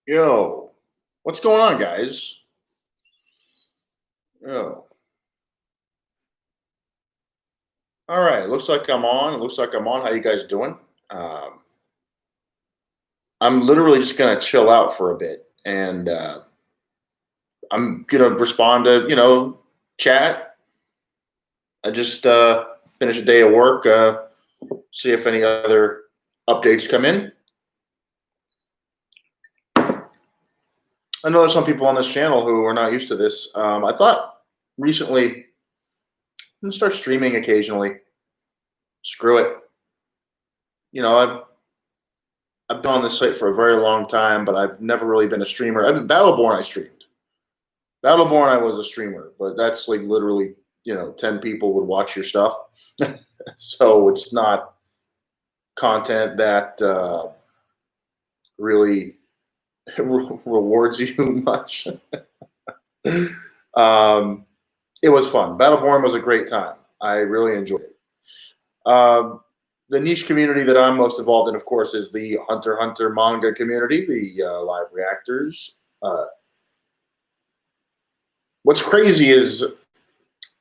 Yo, what's going on, guys? Yo, all right. Looks like I'm on. It looks like I'm on. How you guys doing? Um, I'm literally just gonna chill out for a bit, and I'm gonna respond to chat. I just finished a day of work. See if any other updates come in. I know there's some people on this channel who are not used to this. I thought recently I'm gonna start streaming occasionally. Screw it. I've been on this site for a very long time, but I've never really been a streamer. I've been Battleborn. I streamed Battleborn. I was a streamer, but that's like literally 10 people would watch your stuff, so it's not content that really rewards you much. um, it was fun. Battleborn was a great time. I really enjoyed it. The niche community that I'm most involved in, of course, is the Hunter x Hunter manga community, the live reactors. What's crazy is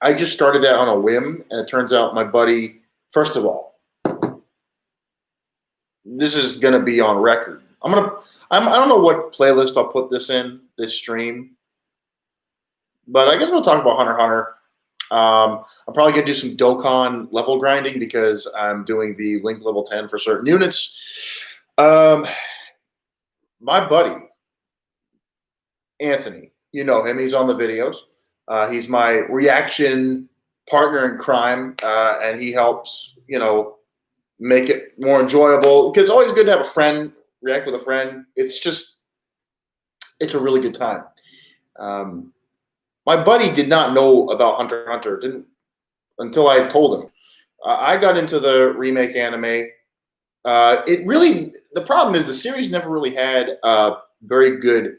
I just started that on a whim, and it turns out my buddy, first of all, this is going to be on record. I don't know what playlist I'll put this in, this stream, but I guess we'll talk about Hunter x Hunter. I'm probably going to do some Dokkan level grinding because I'm doing the Link level 10 for certain units. My buddy, Anthony, you know him. He's on the videos. He's my reaction partner in crime, and he helps, make it more enjoyable. Because it's always good to have a friend, react with a friend. It's a really good time. My buddy did not know about Hunter x Hunter didn't until I told him. I got into the remake anime. The problem is the series never really had very good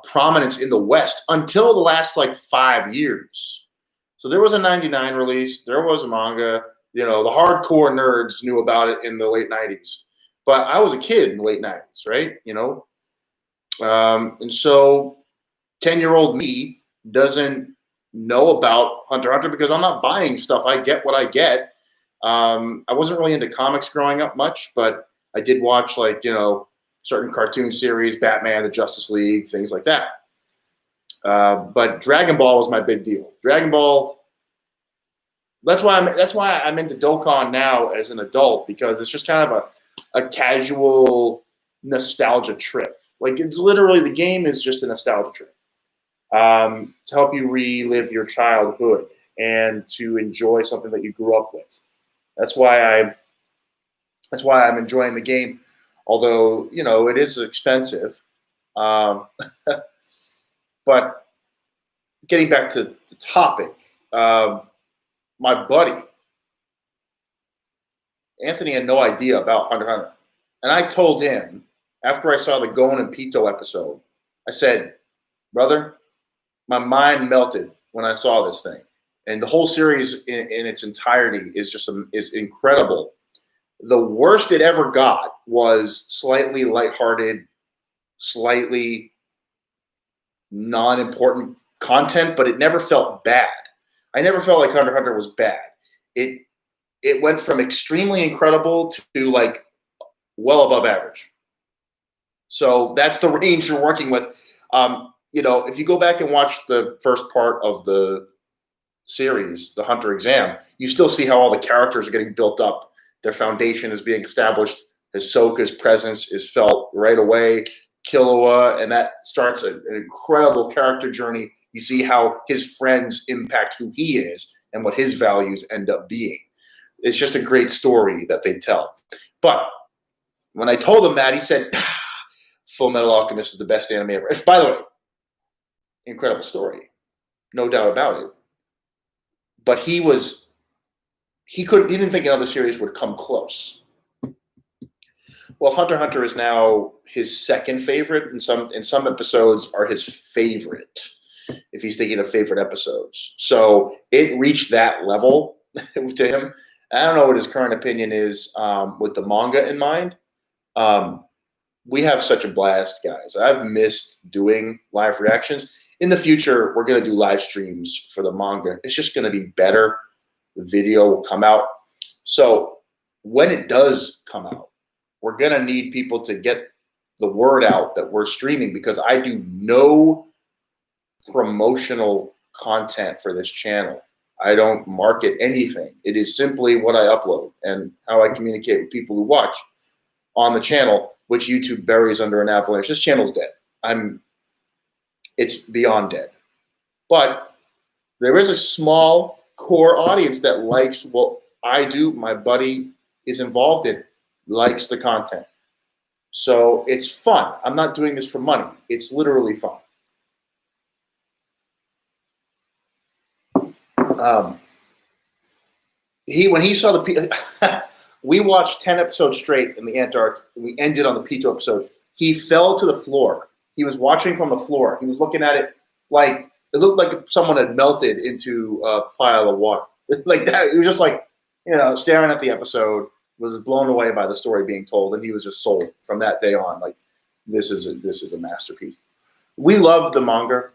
prominence in the West until the last like 5 years. So there was a 99 release, there was a manga, the hardcore nerds knew about it in the late 90s. But I was a kid in the late 90s, right? And so 10-year-old me doesn't know about Hunter x Hunter because I'm not buying stuff. I get what I get. I wasn't really into comics growing up much, but I did watch certain cartoon series, Batman, the Justice League, things like that. But Dragon Ball was my big deal. Dragon Ball. That's why I'm into Dokkan now as an adult, because it's just kind of a casual nostalgia trip. Like, it's literally, the game is just a nostalgia trip. To help you relive your childhood and to enjoy something that you grew up with. That's why I'm enjoying the game, although it is expensive. But getting back to the topic, my buddy Anthony had no idea about Hunter x Hunter, and I told him after I saw the Gon and Pito episode. I said, "Brother, my mind melted when I saw this thing, and the whole series in its entirety is incredible. The worst it ever got was slightly lighthearted, slightly non-important content, but it never felt bad. I never felt like Hunter x Hunter was bad. It went from extremely incredible to like well above average. So that's the range you're working with. If you go back and watch the first part of the series, the Hunter exam, you still see how all the characters are getting built up. Their foundation is being established. Hisoka's presence is felt right away. Killua, and that starts an incredible character journey. You see how his friends impact who he is and what his values end up being. It's just a great story that they tell. But when I told him that, he said, Full Metal Alchemist is the best anime ever. By the way, incredible story, no doubt about it. But he didn't think another series would come close. Well, Hunter x Hunter is now his second favorite, and some episodes are his favorite, if he's thinking of favorite episodes. So it reached that level to him. I don't know what his current opinion is with the manga in mind. we have such a blast, guys. I've missed doing live reactions. In the future, we're going to do live streams for the manga. It's just going to be better. The video will come out. So when it does come out, we're going to need people to get the word out that we're streaming, because I do no promotional content for this channel. I don't market anything. It is simply what I upload and how I communicate with people who watch on the channel, which YouTube buries under an avalanche. This channel's dead. It's beyond dead. But there is a small core audience that likes what I do. My buddy is involved in, likes the content. So it's fun. I'm not doing this for money. It's literally fun. When he saw the we watched 10 episodes straight in the Antarctic. We ended on the Pito episode. He fell to the floor. He was watching from the floor. He was looking at it like it looked like someone had melted into a pile of water. Like that. He was just like, staring at the episode, was blown away by the story being told, and he was just sold from that day on. Like, this is a masterpiece. We love the manga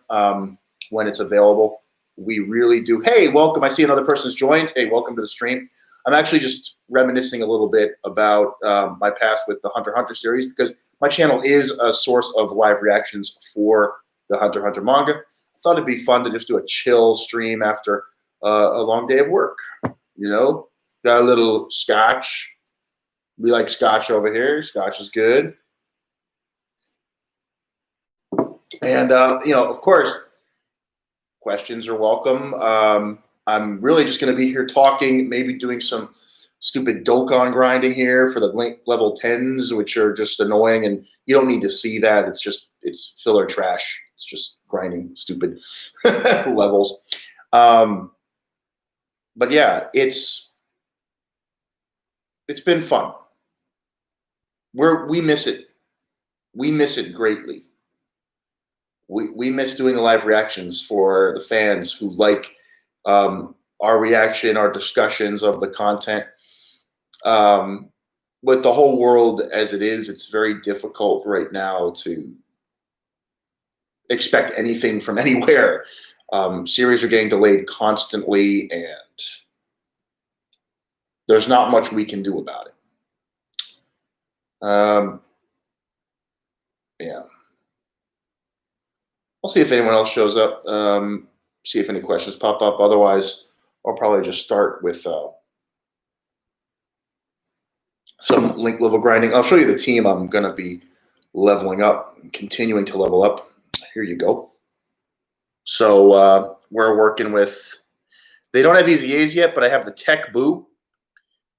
when it's available. We really do. Hey, welcome. I see another person's joined. Hey, welcome to the stream. I'm actually just reminiscing a little bit about my past with the Hunter x Hunter series, because my channel is a source of live reactions for the Hunter x Hunter manga. I thought it'd be fun to just do a chill stream after a long day of work. Got a little scotch. We like scotch over here. Scotch is good. And, of course, questions are welcome. I'm really just going to be here talking, maybe doing some stupid Dokkan grinding here for the link level 10s, which are just annoying, and you don't need to see that. It's filler trash. It's just grinding stupid levels. But yeah, it's been fun. We miss it. We miss it greatly. We miss doing the live reactions for the fans who like our reaction, our discussions of the content. With the whole world as it is, it's very difficult right now to expect anything from anywhere. Series are getting delayed constantly, and there's not much we can do about it. Yeah. I'll see if anyone else shows up. See if any questions pop up. Otherwise, I'll probably just start with some link level grinding. I'll show you the team I'm going to be leveling up, continuing to level up. Here you go. So we're working with, they don't have easy A's yet, but I have the Tech Boo.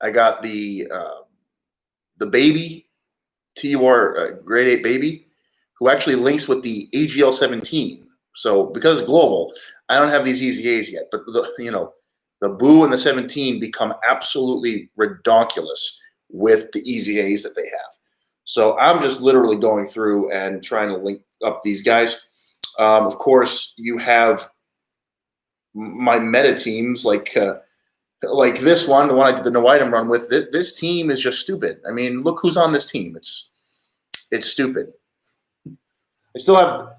I got the baby, TUR grade 8 baby, who actually links with the AGL 17. So because it's global, I don't have these easy A's yet. But the Boo and the 17 become absolutely redonkulous with the easy A's that they have. So I'm just literally going through and trying to link up these guys. Of course, you have my meta teams like this one, the one I did the no item run with. This team is just stupid. I mean, look who's on this team. It's stupid. I still have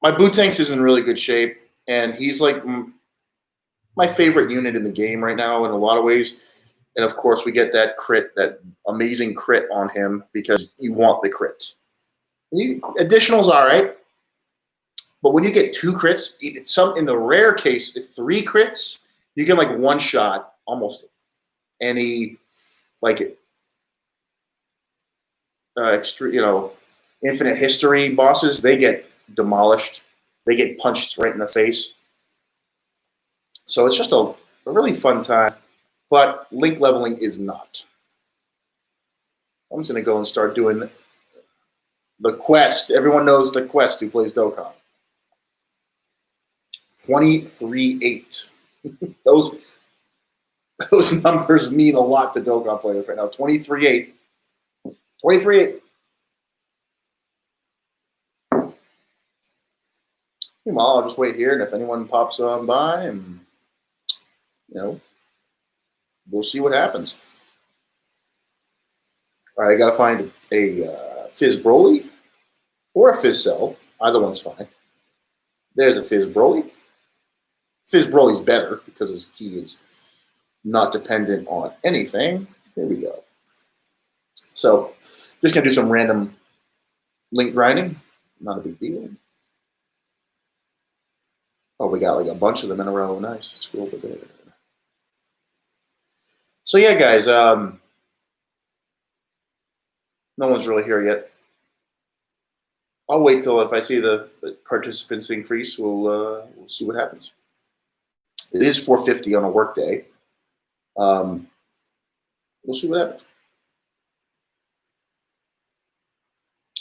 my Bootanks is in really good shape, and he's like my favorite unit in the game right now in a lot of ways. And of course, we get that crit, that amazing crit on him because you want the crit. Additional's all right, but when you get 2 crits, in the rare case, 3 crits, you can like one shot almost any infinite history bosses. They get demolished. They get punched right in the face. So it's just a really fun time. But link leveling is not. I'm just going to go and start doing the quest. Everyone knows the quest who plays Dokkan. 23-8. Those numbers mean a lot to Dokkan players right now. 23-8. 23-8. Meanwhile, I'll just wait here, and if anyone pops on by, and we'll see what happens. All right, I got to find a Fizz Broly or a Fizz Cell. Either one's fine. There's a Fizz Broly. Fizz Broly's better because his key is not dependent on anything. There we go. So just going to do some random link grinding. Not a big deal. Oh, we got like a bunch of them in a row. Nice. Let's go over there. So yeah, guys, no one's really here yet. I'll wait till if I see the participants increase, we'll see what happens. It is 4:50 on a work day. We'll see what happens.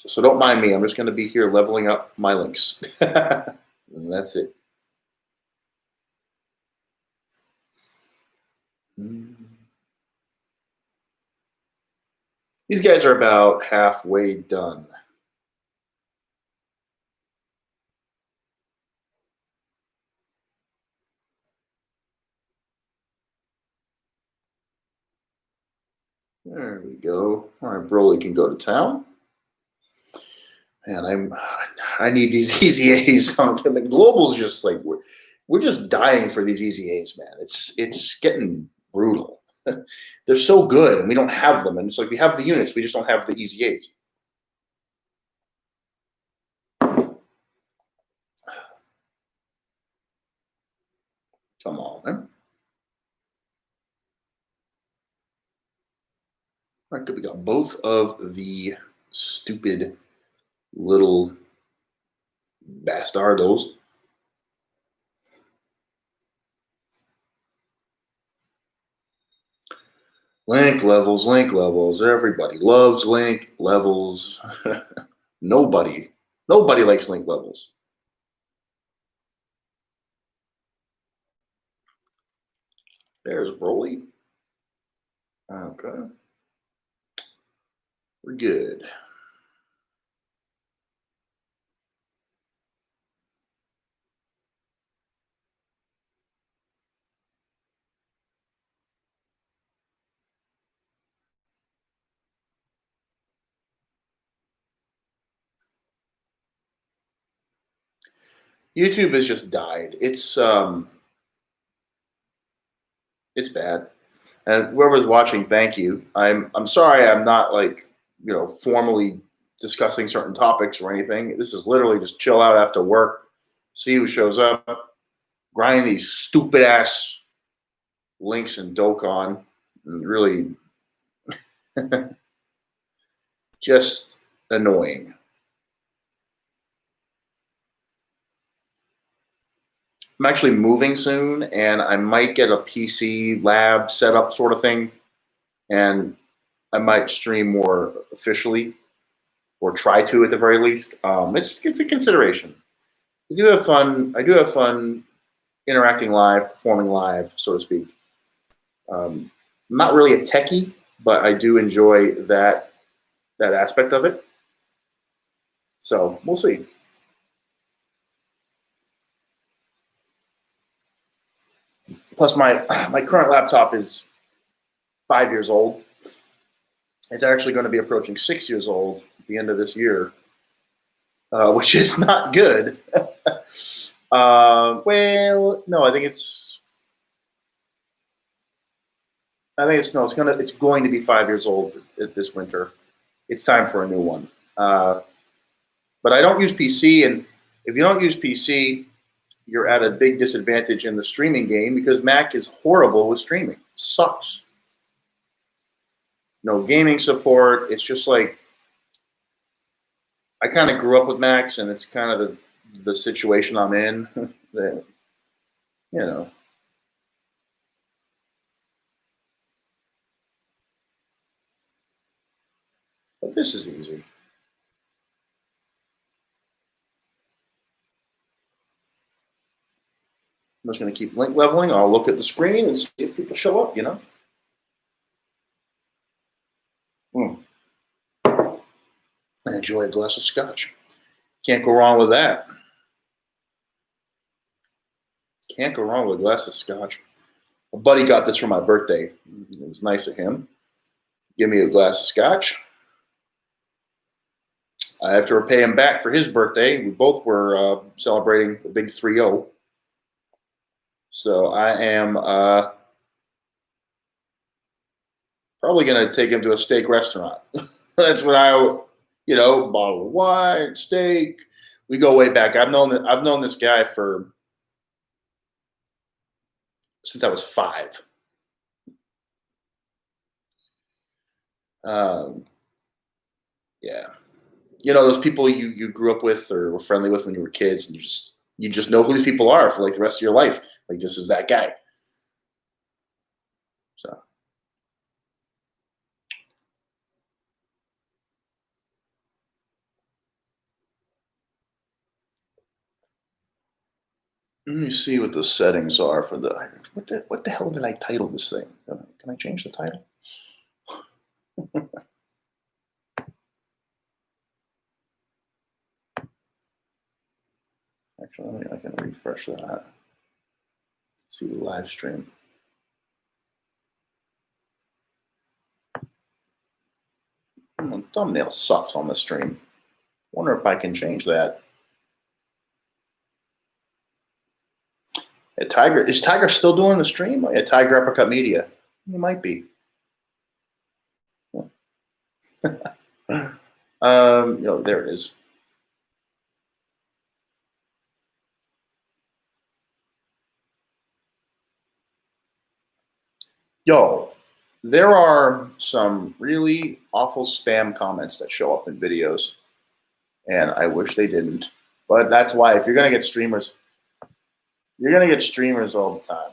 So don't mind me. I'm just going to be here leveling up my links. And that's it. These guys are about halfway done. There we go. All right, Broly can go to town. And I need these easy A's. The global's just like we're just dying for these easy A's, man. It's getting brutal. They're so good, and we don't have them. And it's like we have the units, we just don't have the easy A's. Come on, man. All right, good. We got both of the stupid little bastardos. Link levels, link levels. Everybody loves link levels. Nobody likes link levels. There's Broly. Okay. We're good. YouTube has just died. It's bad. And whoever's watching, thank you. I'm sorry I'm not like, formally discussing certain topics or anything. This is literally just chill out after work, see who shows up, grind these stupid ass links and Dokkan, and really just annoying. I'm actually moving soon, and I might get a PC lab setup sort of thing, and I might stream more officially, or try to at the very least. It's a consideration. I do have fun interacting live, performing live, so to speak. I'm not really a techie, but I do enjoy that aspect of it. So we'll see. Plus, my current laptop is 5 years old. It's actually going to be approaching 6 years old at the end of this year, which is not good. Well, no, I think it's going to be 5 years old this winter. It's time for a new one. But I don't use PC, and if you don't use PC, you're at a big disadvantage in the streaming game because Mac is horrible with streaming. It sucks. No gaming support. It's just like I kind of grew up with Macs, and it's kind of the situation I'm in. That, But this is easy. I'm just going to keep link leveling. I'll look at the screen and see if people show up, I enjoy a glass of scotch. Can't go wrong with that. Can't go wrong with a glass of scotch. A buddy got this for my birthday. It was nice of him. Give me a glass of scotch. I have to repay him back for his birthday. We both were celebrating a big 3-0. So I am probably going to take him to a steak restaurant. That's what bottle of wine, steak. We go way back. I've known this guy since I was 5. Yeah. Those people you grew up with or were friendly with when you were kids, and you just know who these people are for like the rest of your life. Like, this is that guy. So let me see what the settings are for what the hell did I title this thing? Can I change the title? Actually, I can refresh that. See the live stream. Thumbnail sucks on the stream. Wonder if I can change that. Is Tiger still doing the stream? Yeah, Tiger Uppercut Media. He might be. There it is. Yo, there are some really awful spam comments that show up in videos, and I wish they didn't. But that's life. You're gonna get streamers. You're gonna get streamers all the time.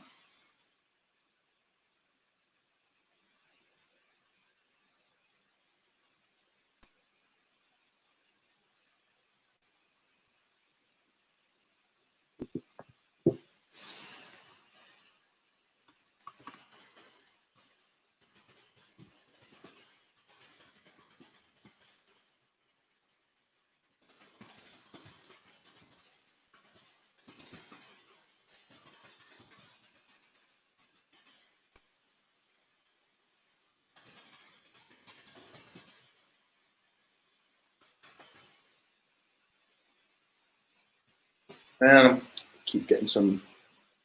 And keep getting some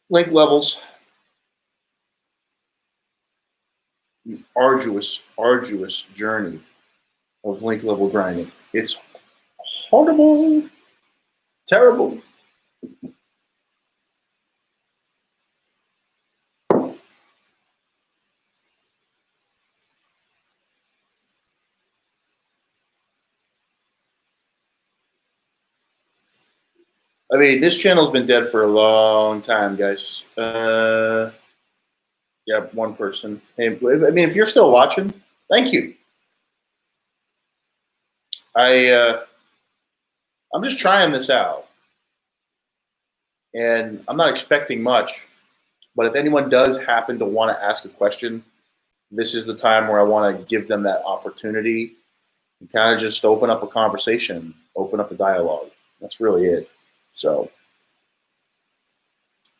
link levels. The arduous journey of link level grinding. It's horrible, terrible. I mean, this channel's been dead for a long time, guys. Yeah, one person. Hey, I mean, if you're still watching, thank you. I'm just trying this out, and I'm not expecting much. But if anyone does happen to want to ask a question, this is the time where I want to give them that opportunity and kind of just open up a conversation, open up a dialogue. That's really it. So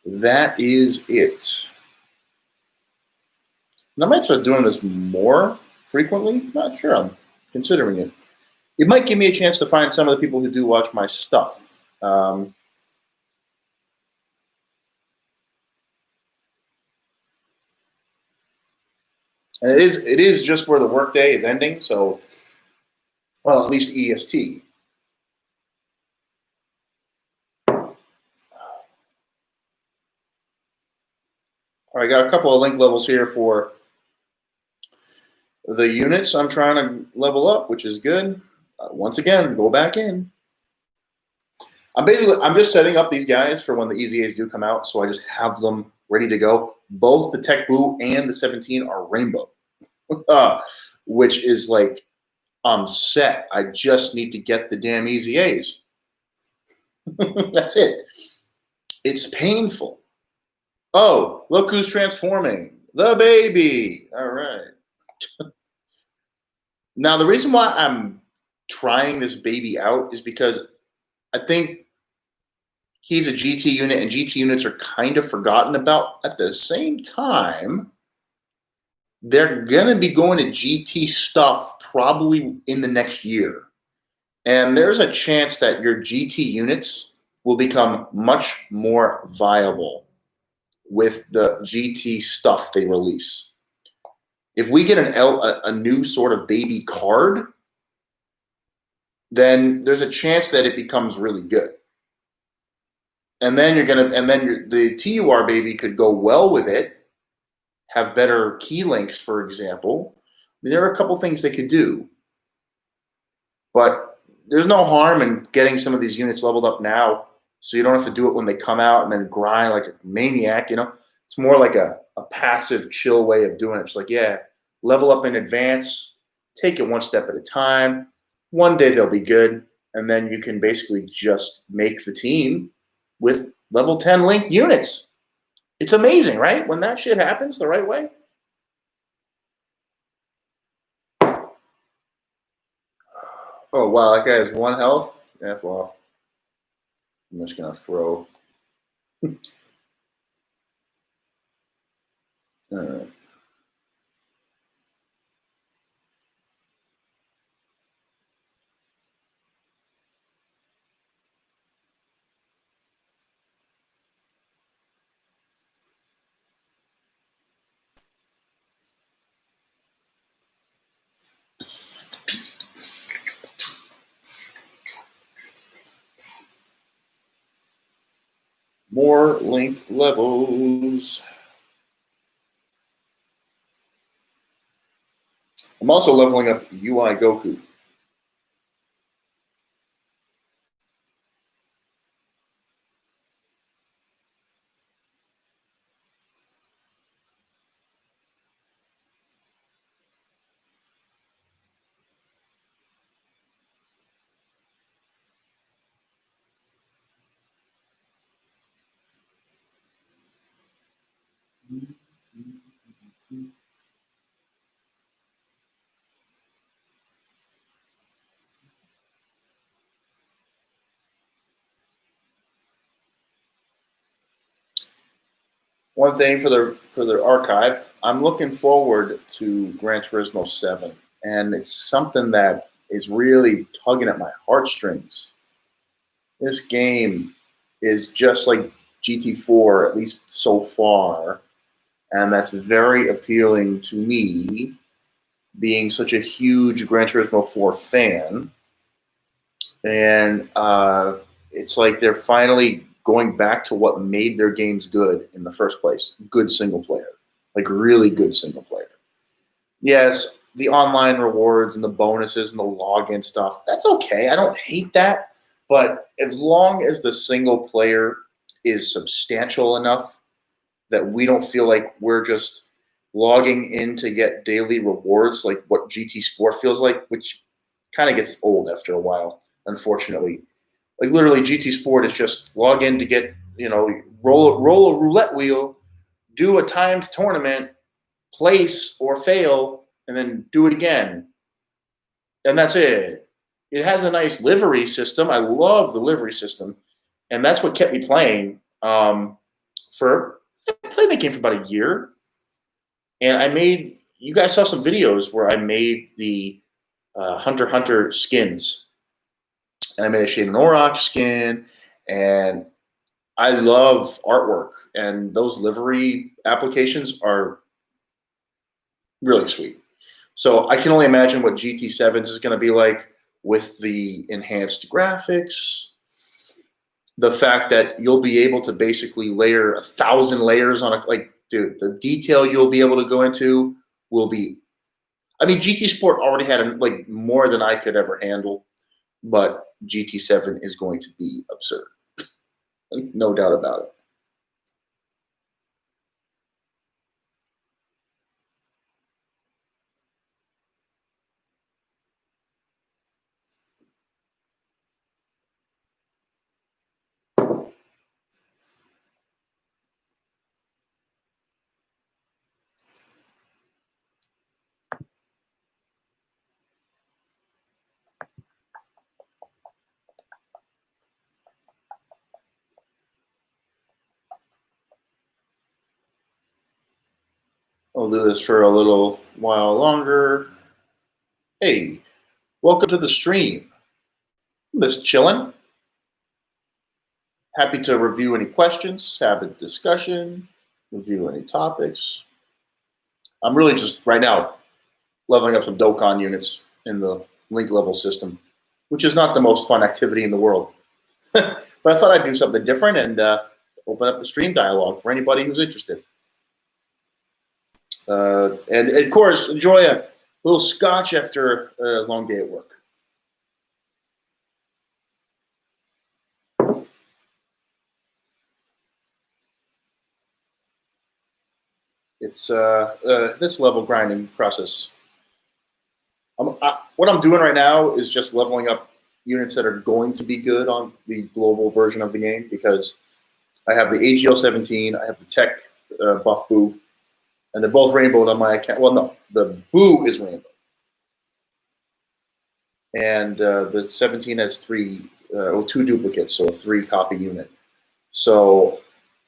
that is it. And I might start doing this more frequently. Not sure. I'm considering it. It might give me a chance to find some of the people who do watch my stuff. And it is just where the workday is ending. So, well, at least EST. All right, I got a couple of link levels here for the units I'm trying to level up, which is good. Once again, go back in. I'm just setting up these guys for when the EZAs do come out, so I just have them ready to go. Both the Tech Boo and the 17 are rainbow, which is like I'm set. I just need to get the damn EZAs. That's it. It's painful. Oh, look who's transforming. The baby. All right. Now, the reason why I'm trying this baby out is because I think he's a GT unit, and GT units are kind of forgotten about. At the same time, they're going to be going to GT stuff probably in the next year. And there's a chance that your GT units will become much more viable with the GT stuff they release. If we get a new sort of baby card, then there's a chance that it becomes really good. And then the TUR baby could go well with it, have better key links, for example. I mean, there are a couple things they could do, but there's no harm in getting some of these units leveled up now, so you don't have to do it when they come out and then grind like a maniac. It's more like a passive, chill way of doing it. It's like, yeah, level up in advance, take it one step at a time. One day they'll be good, and then you can basically just make the team with level 10 link units. It's amazing, right? When that shit happens the right way. Oh, wow, that guy has 1 health? F off. I'm just going to throw. All right. More link levels. I'm also leveling up UI Goku. One thing for the archive, I'm looking forward to Gran Turismo 7, and it's something that is really tugging at my heartstrings. This game is just like GT4, at least so far, and that's very appealing to me, being such a huge Gran Turismo 4 fan. And it's like they're finally going back to what made their games good in the first place. Good single player, like really good single player. Yes, the online rewards and the bonuses and the login stuff, that's okay. I don't hate that. But as long as the single player is substantial enough that we don't feel like we're just logging in to get daily rewards like what GT Sport feels like, which kind of gets old after a while, unfortunately. Like literally GT Sport is just log in to get, roll a roulette wheel, do a timed tournament, place or fail, and then do it again. And that's it. It has a nice livery system. I love the livery system. And that's what kept me playing. I played the game for about a year. And you guys saw some videos where I made the Hunter x Hunter skins. And I made a Shaden Auroch skin. And I love artwork. And those livery applications are really sweet. So I can only imagine what GT7s is going to be like with the enhanced graphics. The fact that you'll be able to basically layer 1,000 layers on dude, the detail you'll be able to go into will be. I mean, GT Sport already had more than I could ever handle, but GT7 is going to be absurd, no doubt about it. I'll do this for a little while longer. Hey, welcome to the stream. I'm just chilling. Happy to review any questions, have a discussion, review any topics. I'm really just right now leveling up some Dokkan units in the link level system, which is not the most fun activity in the world. But I thought I'd do something different and open up a stream dialogue for anybody who's interested. And of course, enjoy a little scotch after a long day at work. It's this level grinding process. What I'm doing right now is just leveling up units that are going to be good on the global version of the game, because I have the AGL 17, I have the Tech Buff Boo, and they're both rainbowed on my account. Well, no, the Boo is rainbow. And the 17 has two duplicates, so a 3-copy unit. So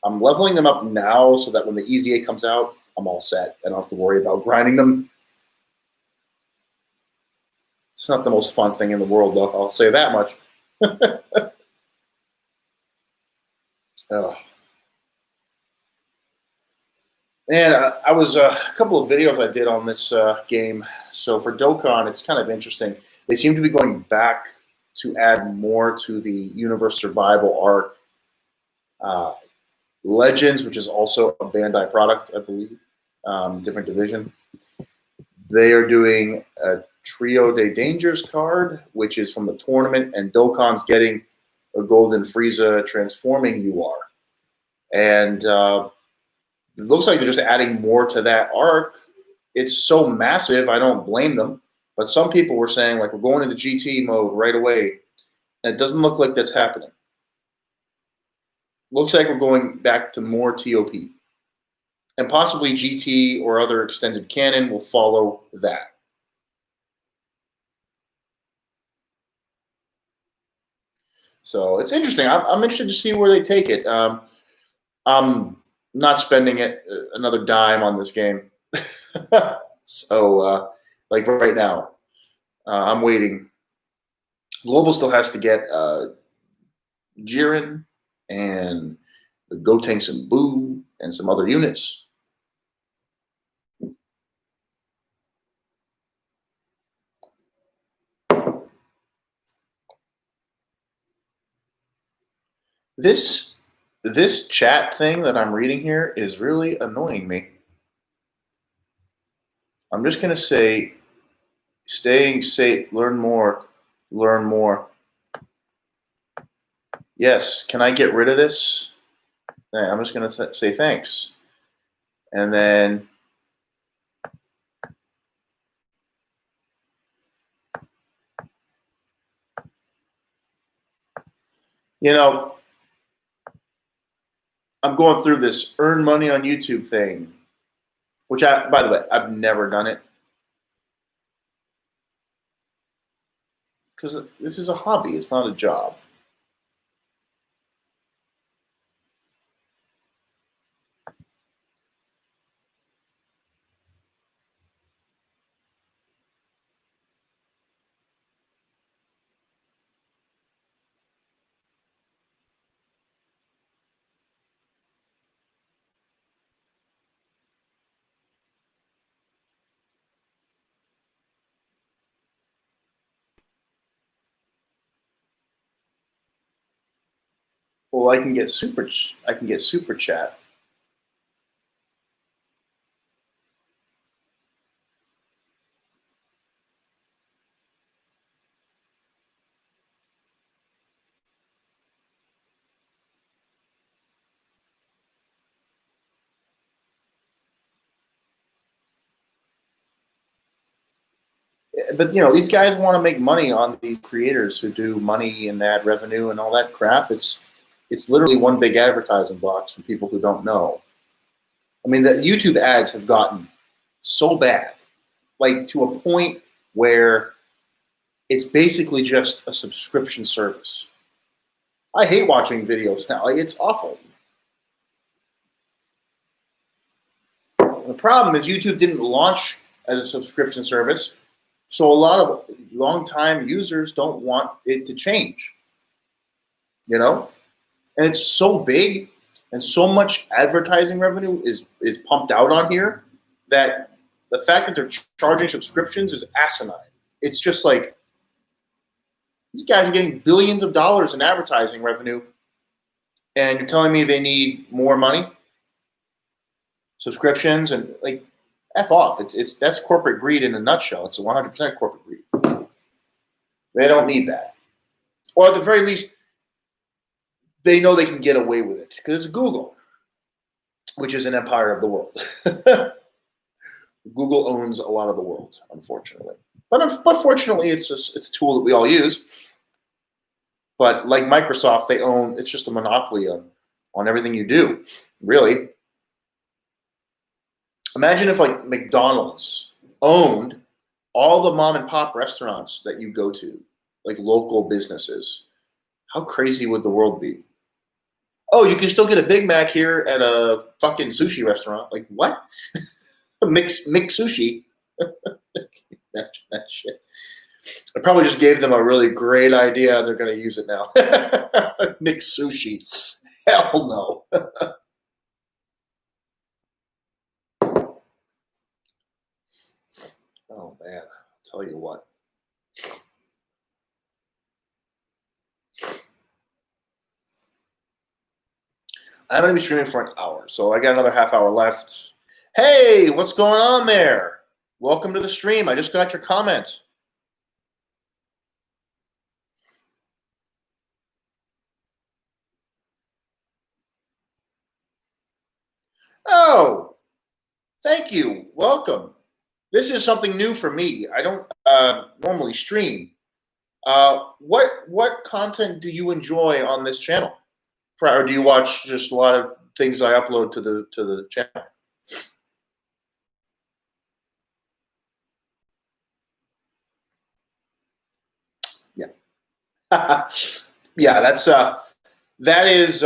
I'm leveling them up now so that when the EZA comes out, I'm all set. I don't have to worry about grinding them. It's not the most fun thing in the world, though. I'll say that much. And I was a couple of videos I did on this game. So for Dokkan, it's kind of interesting. They seem to be going back to add more to the universe survival arc. Legends, which is also a Bandai product, I believe, different division. They are doing a Trio de Dangers card, which is from the tournament, and Dokkan's getting a Golden Frieza transforming UR. And it looks like they're just adding more to that arc. It's so massive, I don't blame them. But some people were saying, like, we're going into GT mode right away. And it doesn't look like that's happening. Looks like we're going back to more TOP. And possibly GT or other extended canon will follow that. So it's interesting. I'm interested to see where they take it. I'm not spending another dime on this game. So, like right now, I'm waiting. Global still has to get Jiren and the Gotenks and Boo and some other units. This chat thing that I'm reading here is really annoying me. I'm just going to say, staying safe, learn more, learn more. Yes, can I get rid of this? I'm just going to say thanks. And then I'm going through this earn money on YouTube thing, which by the way, I've never done it. Because this is a hobby, it's not a job. Well, I can get super chat. But these guys want to make money on these creators who do money and ad revenue and all that crap. It's literally one big advertising box for people who don't know. I mean, the YouTube ads have gotten so bad, like to a point where it's basically just a subscription service. I hate watching videos now. Like, it's awful. The problem is YouTube didn't launch as a subscription service. So a lot of long-time users don't want it to change, you know? And it's so big and so much advertising revenue is pumped out on here that the fact that they're charging subscriptions is asinine. It's just like these guys are getting billions of dollars in advertising revenue, and you're telling me they need more money, subscriptions, and like F off. That's corporate greed in a nutshell. It's 100% corporate greed. They don't need that, or at the very least, they know they can get away with it because it's Google, which is an empire of the world. Google owns a lot of the world, unfortunately. But fortunately, it's a tool that we all use. But like Microsoft, they own, it's just a monopoly on everything you do, really. Imagine if like McDonald's owned all the mom and pop restaurants that you go to, like local businesses. How crazy would the world be? Oh, you can still get a Big Mac here at a fucking sushi restaurant. Like what? Mix sushi. that shit. I probably just gave them a really great idea and they're going to use it now. Mix sushi. Hell no. Oh man, I'll tell you what. I'm going to be streaming for an hour, so I got another half hour left. Hey, what's going on there? Welcome to the stream. I just got your comment. Oh, thank you. Welcome. This is something new for me. I don't normally stream. What content do you enjoy on this channel? Or do you watch just a lot of things I upload to the channel? Yeah. Yeah, that is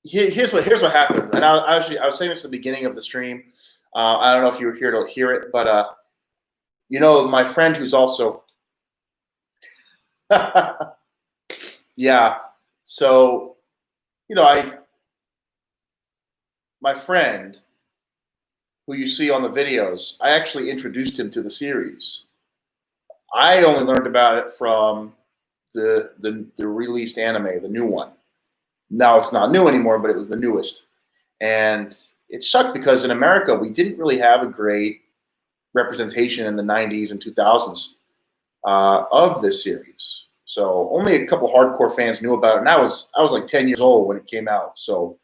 here's what happened. And I was saying this at the beginning of the stream. I don't know if you were here to hear it, but my friend who's also yeah. So, my friend who you see on the videos, I actually introduced him to the series. I only learned about it from the released anime, the new one. Now it's not new anymore, but it was the newest. And it sucked because in America, we didn't really have a great representation in the 90s and 2000s of this series. So only a couple hardcore fans knew about it. And I was like 10 years old when it came out. So,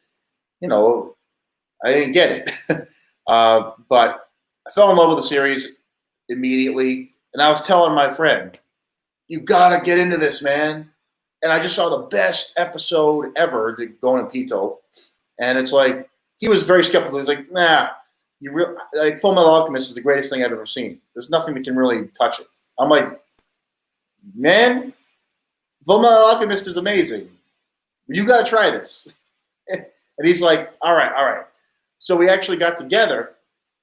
I didn't get it. But I fell in love with the series immediately. And I was telling my friend, you got to get into this, man. And I just saw the best episode ever, Going to Pito. And it's like, he was very skeptical. He was like, nah, Full Metal Alchemist is the greatest thing I've ever seen. There's nothing that can really touch it. I'm like, man, Full Metal Alchemist is amazing. You got to try this. And he's like, all right. So we actually got together,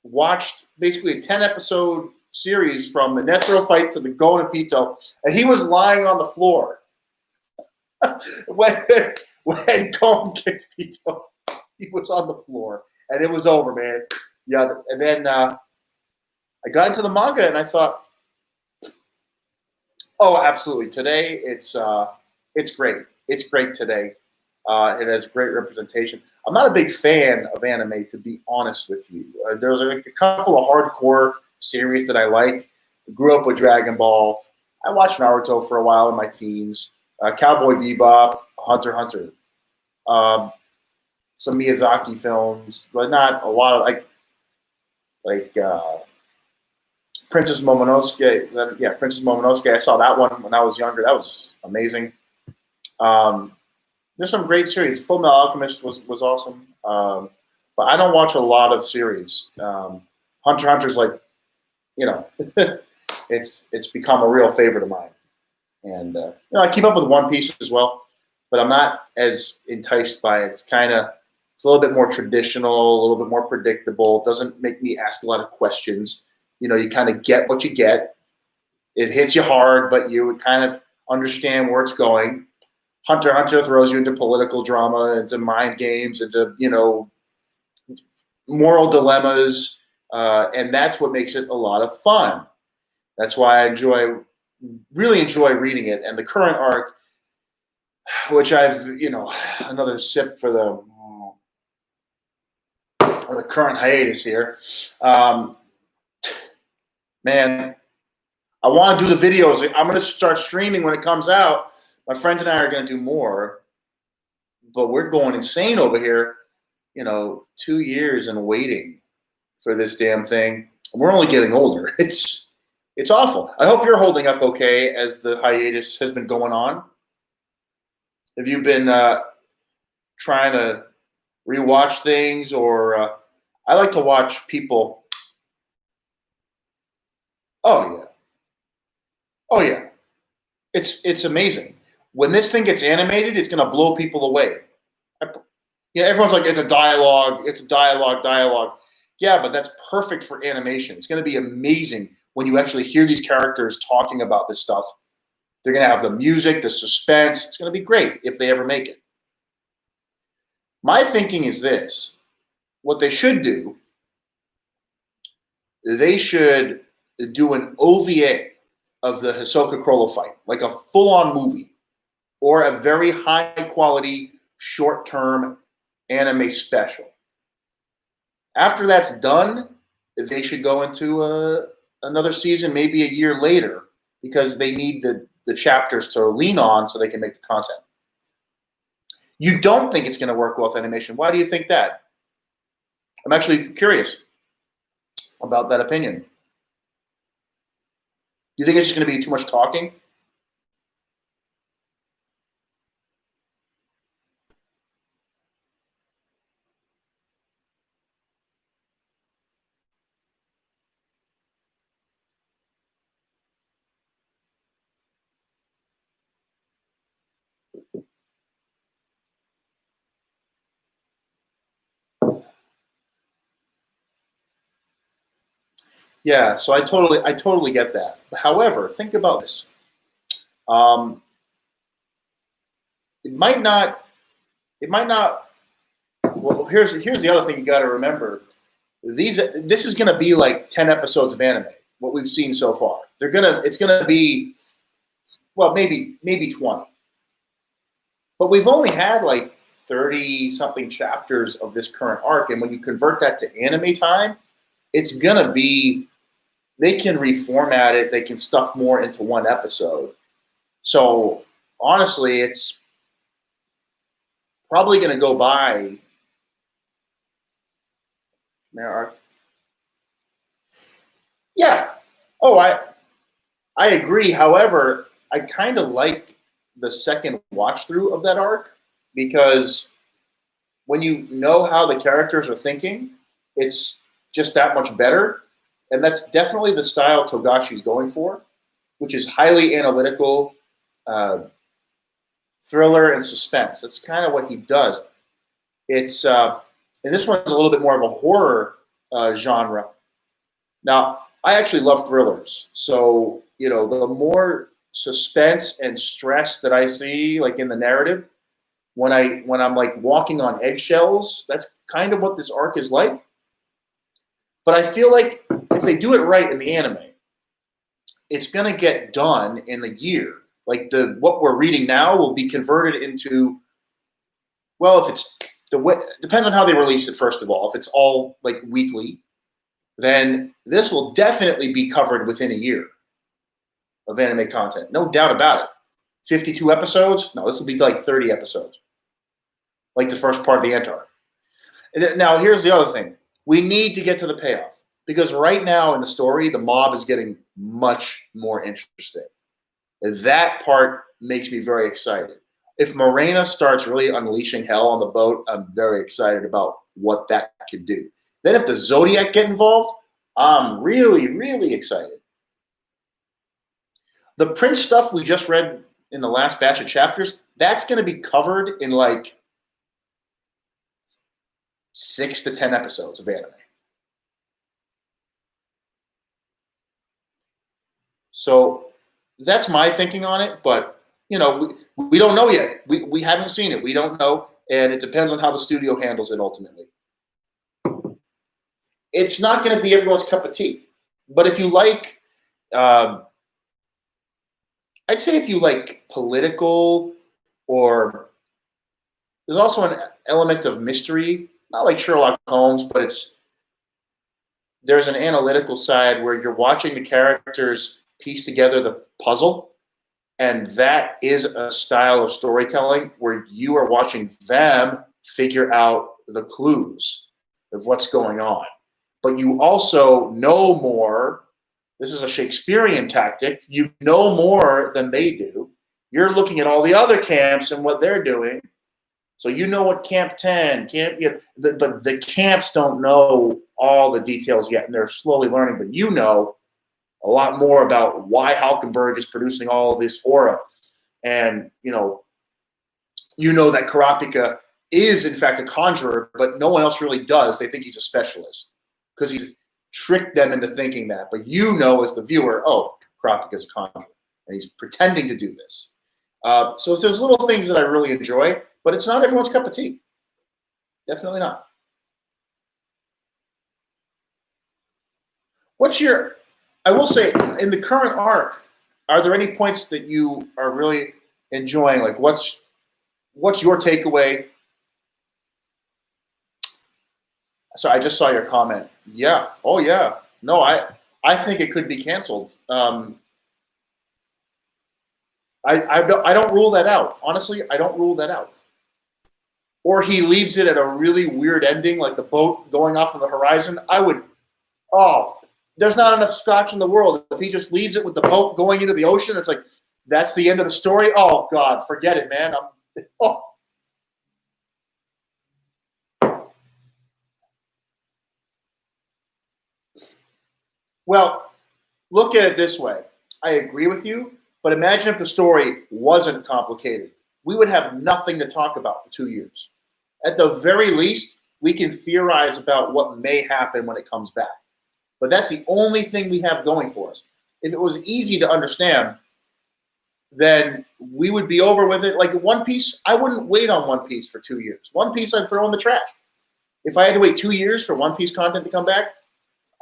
watched basically a 10-episode series from the Netero fight to the Going to Pito, and he was lying on the floor when Gon kicked Pito. He was on the floor, and it was over, man. Yeah, and then I got into the manga, and I thought, oh, absolutely. Today, it's great. It's great today. It has great representation. I'm not a big fan of anime, to be honest with you. There's like a couple of hardcore series that I like. I grew up with Dragon Ball. I watched Naruto for a while in my teens. Cowboy Bebop, Hunter x Hunter. Some Miyazaki films, but not a lot of like Princess Momonosuke. Yeah, Princess Momonosuke. I saw that one when I was younger. That was amazing. There's some great series. Full Metal Alchemist was awesome. But I don't watch a lot of series. Hunter x Hunter's like, it's become a real favorite of mine. And I keep up with One Piece as well, but I'm not as enticed by it. It's a little bit more traditional, a little bit more predictable. It doesn't make me ask a lot of questions. You kind of get what you get. It hits you hard, but you would kind of understand where it's going. Hunter x Hunter throws you into political drama, into mind games, into moral dilemmas, and that's what makes it a lot of fun. That's why I really enjoy reading it. And the current arc, which I've another sip for the current hiatus here. Man, I want to do the videos. I'm going to start streaming when it comes out. My friends and I are going to do more, but we're going insane over here. 2 years and waiting for this damn thing. We're only getting older. It's awful. I hope you're holding up okay as the hiatus has been going on. Have you been trying to rewatch things, or I like to watch people. Oh yeah, it's amazing. When this thing gets animated, it's gonna blow people away. Everyone's like, it's a dialogue. Yeah, but that's perfect for animation. It's gonna be amazing when you actually hear these characters talking about this stuff. They're gonna have the music, the suspense. It's gonna be great if they ever make it. My thinking is this: what they should do, they should do an OVA of the Hisoka Crollo fight, like a full-on movie, or a very high-quality, short-term anime special. After that's done, they should go into another season, maybe a year later, because they need the chapters to lean on so they can make the content. You don't think it's going to work well with animation. Why do you think that? I'm actually curious about that opinion. You think it's just going to be too much talking? Yeah, so I totally get that. However, think about this. It might not. Well, here's the other thing you got to remember. This is going to be like 10 episodes of anime. What we've seen so far, it's gonna be, well, maybe 20. But we've only had like 30 something chapters of this current arc, and when you convert that to anime time, it's gonna be. They can reformat it. They can stuff more into one episode. So honestly, it's probably going to go by. Yeah. Oh, I agree. However, I kind of like the second watch through of that arc, because when you know how the characters are thinking, it's just that much better. And that's definitely the style Togashi's going for, which is highly analytical, thriller and suspense. That's kind of what he does. It's and this one's a little bit more of a horror genre. Now, I actually love thrillers, so the more suspense and stress that I see, like in the narrative, when I'm like walking on eggshells, that's kind of what this arc is like. But I feel like if they do it right in the anime, it's going to get done in a year. Like what we're reading now will be converted into, well, if it's depends on how they release it. First of all, if it's all like weekly, then this will definitely be covered within a year of anime content. No doubt about it. 52 episodes? No, this will be like 30 episodes, like the first part of the Antar. Now, here's the other thing. We need to get to the payoff, because right now in the story, the mob is getting much more interesting. That part makes me very excited. If Morena starts really unleashing hell on the boat, I'm very excited about what that could do. Then if the Zodiac get involved, I'm really, really excited. The Prince stuff we just read in the last batch of chapters, that's going to be covered in like 6 to 10 episodes of anime. So that's my thinking on it. But we don't know yet. We haven't seen it. We don't know, and it depends on how the studio handles it ultimately. It's not going to be everyone's cup of tea. But if you like, um, I'd say if you like political, or there's also an element of mystery, not like Sherlock Holmes, but there's an analytical side where you're watching the characters piece together the puzzle, and that is a style of storytelling where you are watching them figure out the clues of what's going on. But you also know more. This is a Shakespearean tactic. You know more than they do. You're looking at all the other camps and what they're doing. So you know what Camp 10, but the camps don't know all the details yet, and they're slowly learning. But you know a lot more about why Halkenberg is producing all of this aura. And, that Karapika is, in fact, a conjurer, but no one else really does. They think he's a specialist because he's tricked them into thinking that. But as the viewer, oh, Karapika's a conjurer, and he's pretending to do this. So there's little things that I really enjoy, but it's not everyone's cup of tea. Definitely not. I will say, in the current arc, are there any points that you are really enjoying? Like, what's your takeaway? So I just saw your comment. Yeah. Oh, yeah. No, I think it could be canceled. I don't rule that out. Honestly, I don't rule that out. Or he leaves it at a really weird ending, like the boat going off on the horizon. There's not enough scotch in the world. If he just leaves it with the boat going into the ocean, it's like, that's the end of the story. Oh, God, forget it, man. Well, look at it this way. I agree with you, but imagine if the story wasn't complicated. We would have nothing to talk about for 2 years. At the very least, we can theorize about what may happen when it comes back. But that's the only thing we have going for us. If it was easy to understand, then we would be over with it. Like One Piece, I wouldn't wait on One Piece for 2 years. One Piece I'd throw in the trash. If I had to wait 2 years for One Piece content to come back,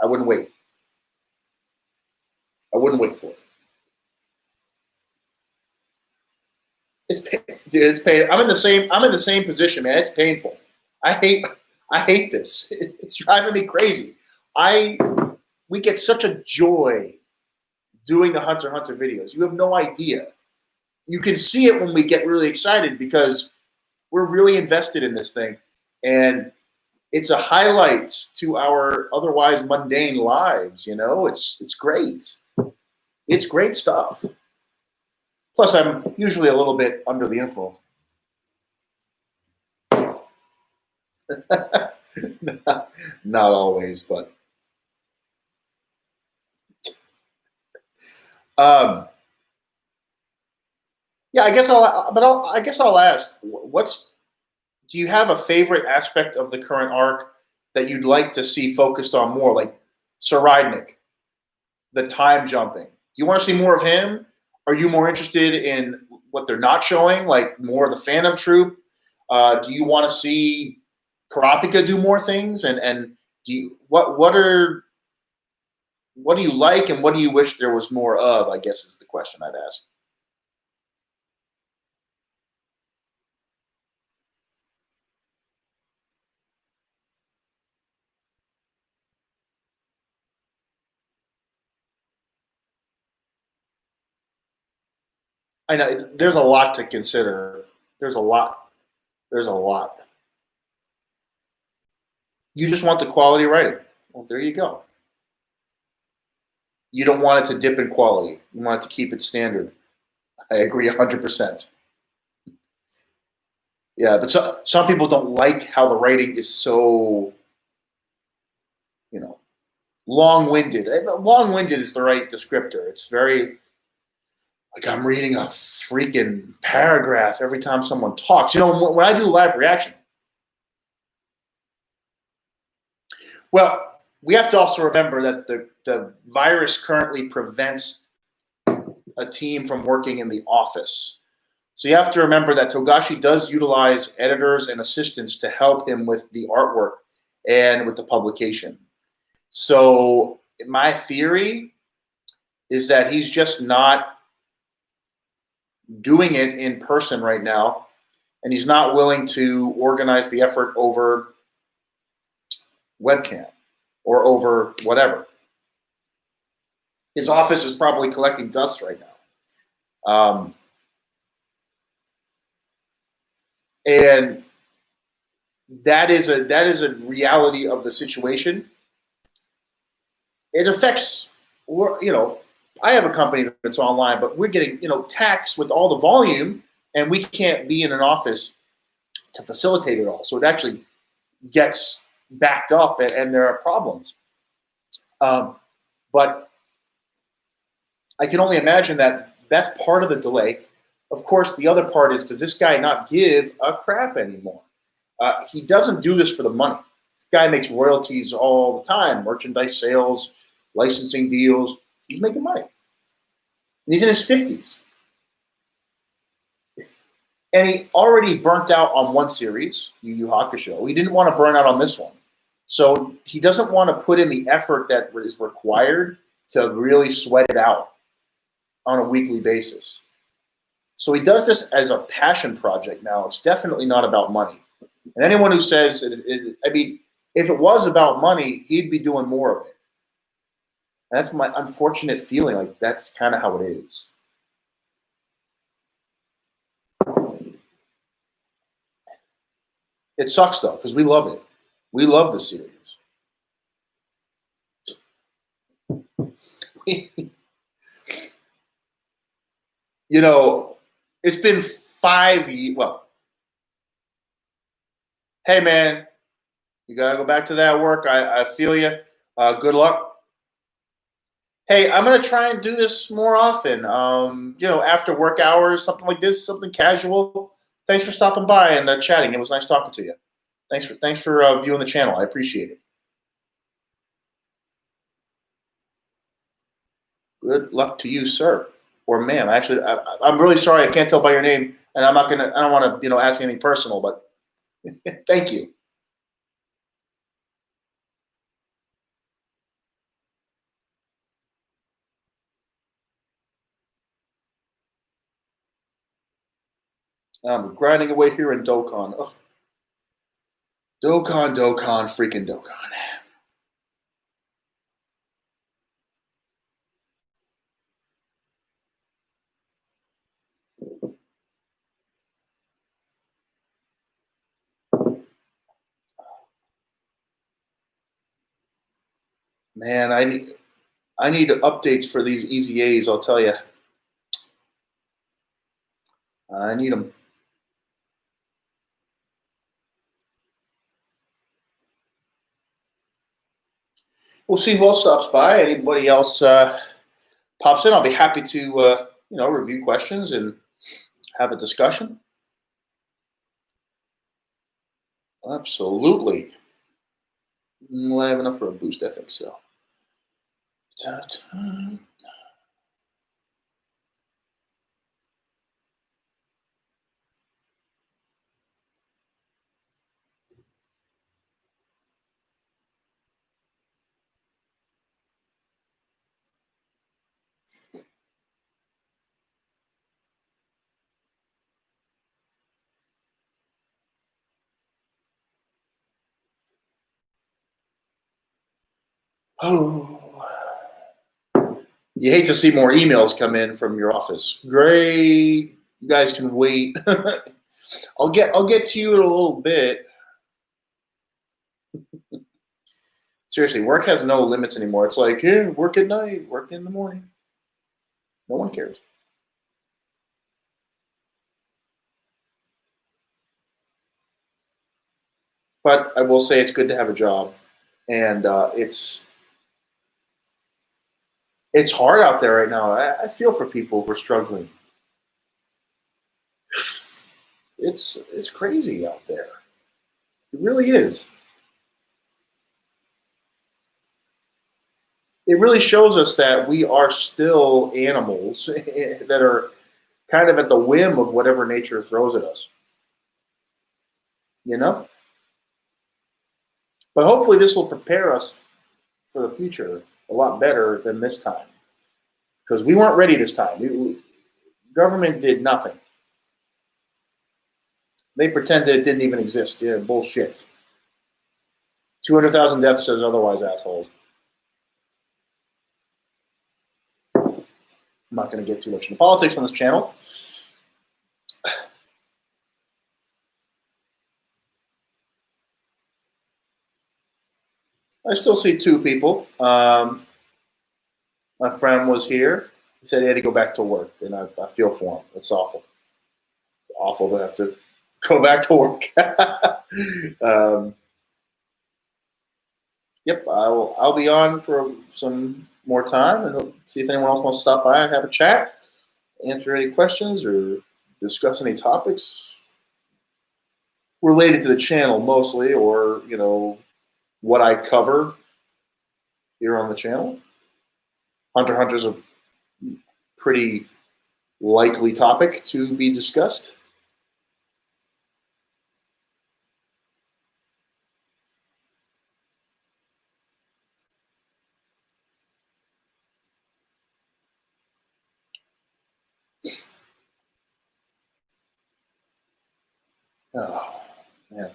I wouldn't wait. I wouldn't wait for it. It's pain. I'm in the same position, man. It's painful. I hate this. It's driving me crazy. We get such a joy doing the Hunter x Hunter videos. You have no idea. You can see it when we get really excited because we're really invested in this thing, and it's a highlight to our otherwise mundane lives. It's great. It's great stuff. Plus, I'm usually a little bit under the influence. Not always, but yeah. I guess I'll ask. Do you have a favorite aspect of the current arc that you'd like to see focused on more, like Saradnik, the time jumping? Do you want to see more of him? Are you more interested in what they're not showing, like more of the Phantom Troop? Do you want to see Karapika do more things? And what do you like, and what do you wish there was more of? I guess is the question I'd ask. I know there's a lot to consider. There's a lot. There's a lot. You just want the quality writing. Well, there you go. You don't want it to dip in quality. You want it to keep its standard. I agree 100%. Yeah, but some people don't like how the writing is so, long-winded. Long-winded is the right descriptor. It's very like I'm reading a freaking paragraph every time someone talks. When I do live reaction, well, we have to also remember that the virus currently prevents a team from working in the office. So you have to remember that Togashi does utilize editors and assistants to help him with the artwork and with the publication. So my theory is that he's just not doing it in person right now, and he's not willing to organize the effort over webcam or over whatever. His office is probably collecting dust right now. And that is a reality of the situation. It affects, I have a company that's online, but we're getting, taxed with all the volume, and we can't be in an office to facilitate it all. So it actually gets backed up, and there are problems. But I can only imagine that that's part of the delay. Of course, the other part is, does this guy not give a crap anymore? He doesn't do this for the money. This guy makes royalties all the time, merchandise sales, licensing deals. He's making money. And he's in his 50s. And he already burnt out on one series, Yu Yu Hakusho. He didn't want to burn out on this one. So he doesn't want to put in the effort that is required to really sweat it out on a weekly basis. So he does this as a passion project now. It's definitely not about money. And anyone who says, if it was about money, he'd be doing more of it. And that's my unfortunate feeling. Like, that's kind of how it is. It sucks, though, because we love it. We love the series. It's been 5 years. Well, hey, man, you got to go back to that work. I feel you. Good luck. Hey, I'm going to try and do this more often. After work hours, something like this, something casual. Thanks for stopping by and chatting. It was nice talking to you. Thanks for viewing the channel. I appreciate it. Good luck to you, sir, or ma'am. Actually, I'm really sorry. I can't tell by your name, and I don't want to, ask anything personal, but thank you. I'm grinding away here in Dokkan. Ugh. Dokkan, freaking Dokkan. Man, I need updates for these EZAs. I'll tell you, I need them. We'll see who else stops by. Anybody else pops in, I'll be happy to review questions and have a discussion. Absolutely. I have enough for a boost FX, so. Ta-ta. Oh. You hate to see more emails come in from your office. Great. You guys can wait. I'll get to you in a little bit. Seriously, work has no limits anymore. It's like, yeah, work at night, work in the morning. No one cares. But I will say it's good to have a job, and it's hard out there right now. I feel for people who are struggling. It's crazy out there. It really is. it really shows us that we are still animals that are kind of at the whim of whatever nature throws at us, you know? But hopefully this will prepare us for the future a lot better than this time because we weren't ready this time. Government did nothing. They pretended it didn't even exist. Yeah, bullshit. 200,000 deaths says otherwise, assholes. I'm not going to get too much into politics on this channel. I still see two people. My friend was here. He said he had to go back to work, and I feel for him. It's awful. It's awful to have to go back to work. Yep, I'll be on for some more time and see if anyone else wants to stop by and have a chat, answer any questions, or discuss any topics related to the channel mostly, or what I cover here on the channel. Hunter x Hunter is a pretty likely topic to be discussed. Oh, man.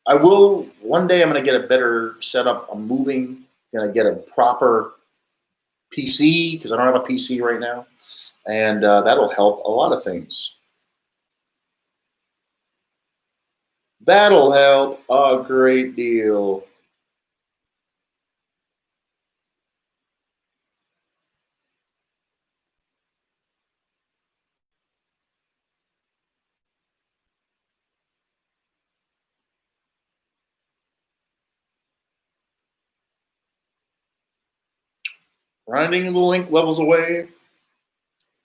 I will, one day I'm going to get a better setup. I'm moving, going to get a proper PC because I don't have a PC right now. And that'll help a lot of things. That'll help a great deal. Grinding the link levels away.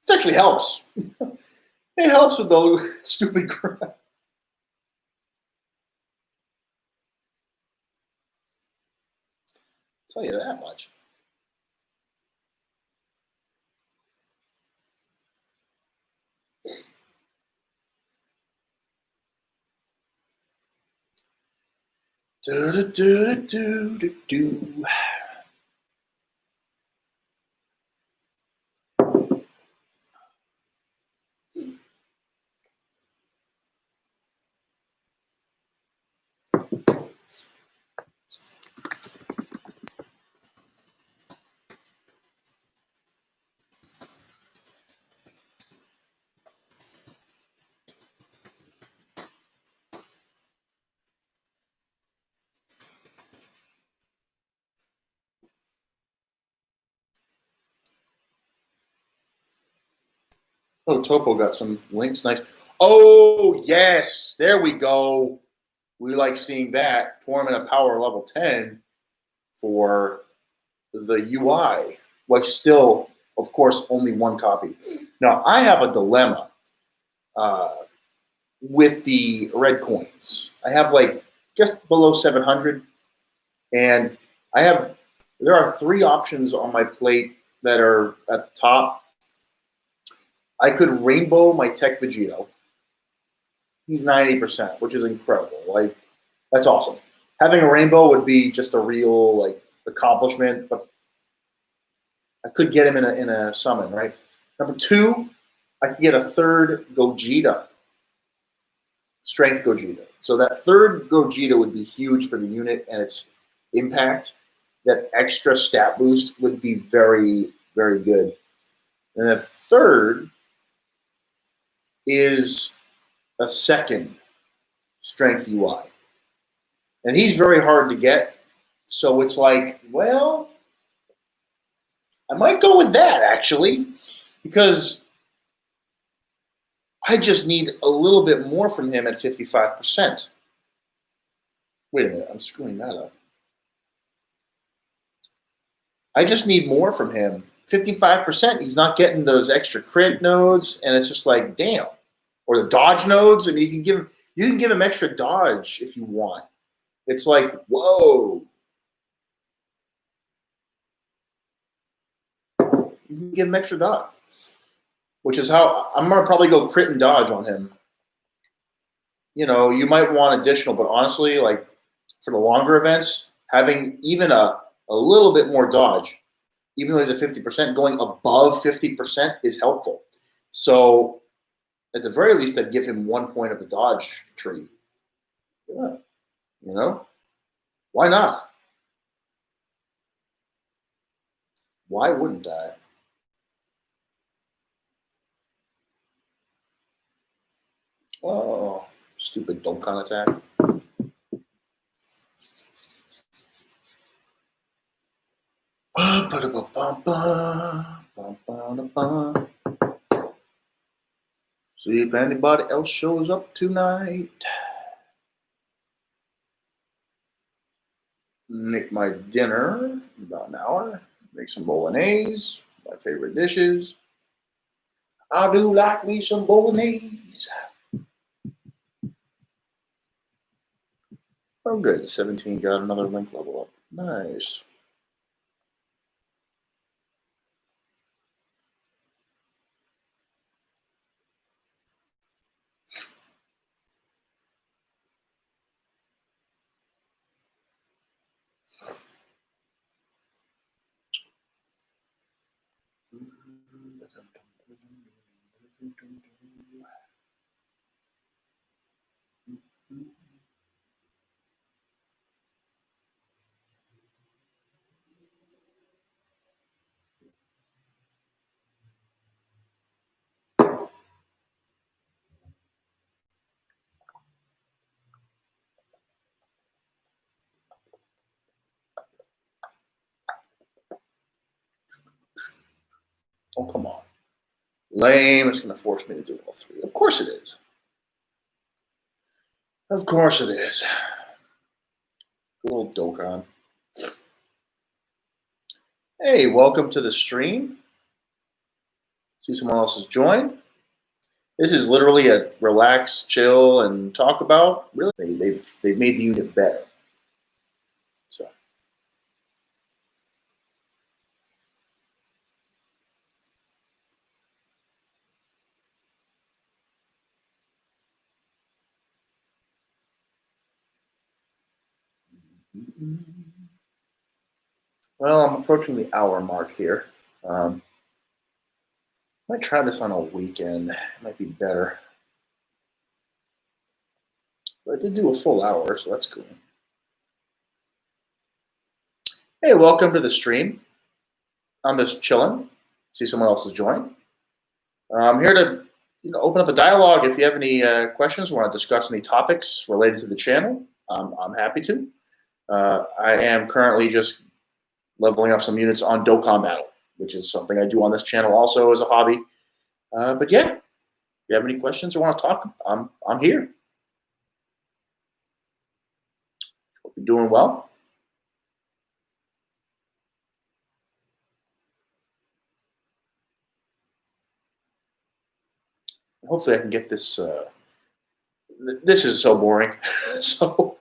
This actually helps. It helps with the stupid grind. I'll tell you that much. Do do do do do do. Oh, Topo got some links. Nice. Oh, yes. There we go. We like seeing that. Torment at power level 10 for the UI. Like, still, of course, only one copy. Now, I have a dilemma with the red coins. I have like just below 700. And there are 3 options on my plate that are at the top. I could rainbow my Tech Vegito. He's 90%, which is incredible. Like, that's awesome. Having a rainbow would be just a real like accomplishment, but I could get him in a summon, right? Number 2, I could get a 3rd Gogeta, Strength Gogeta. So that 3rd Gogeta would be huge for the unit and its impact. That extra stat boost would be very, very good. And the 3rd is a 2nd Strength UI. And he's very hard to get. So it's like, well, I might go with that actually, because I just need a little bit more from him at 55%. Wait a minute, I'm screwing that up. I just need more from him. 55%, he's not getting those extra crit nodes, and it's just like, damn. Or the dodge nodes, and you can give him extra dodge if you want. It's like, whoa. you can give him extra dodge, which is how I'm gonna probably go crit and dodge on him. You might want additional, but honestly, like for the longer events, having even a little bit more dodge, even though he's at 50%, going above 50% is helpful. So at the very least, I'd give him 1 point of the dodge tree. Yeah. Why not? Why wouldn't I? Oh, stupid Dokkan attack. See if anybody else shows up tonight. Make my dinner in about an hour. Make some bolognese, my favorite dishes. I do like me some bolognese. Oh, good. 17 got another link level up. Nice. Oh, come on. Lame. It's going to force me to do all three. Of course it is. Of course it is. Good old Dokkan. Hey, welcome to the stream. See someone else has joined. This is literally a relax, chill, and talk about. Really, they've made the unit better. So. Well, I'm approaching the hour mark here. I might try this on a weekend. It might be better. But I did do a full hour, so that's cool. Hey, welcome to the stream. I'm just chilling. See someone else has joined. I'm here to open up a dialogue. If you have any questions, want to discuss any topics related to the channel, I'm happy to. I am currently just leveling up some units on Dokkan Battle, which is something I do on this channel also as a hobby. But yeah, if you have any questions or want to talk, I'm here. Hope you're doing well. Hopefully I can get this. This is so boring. So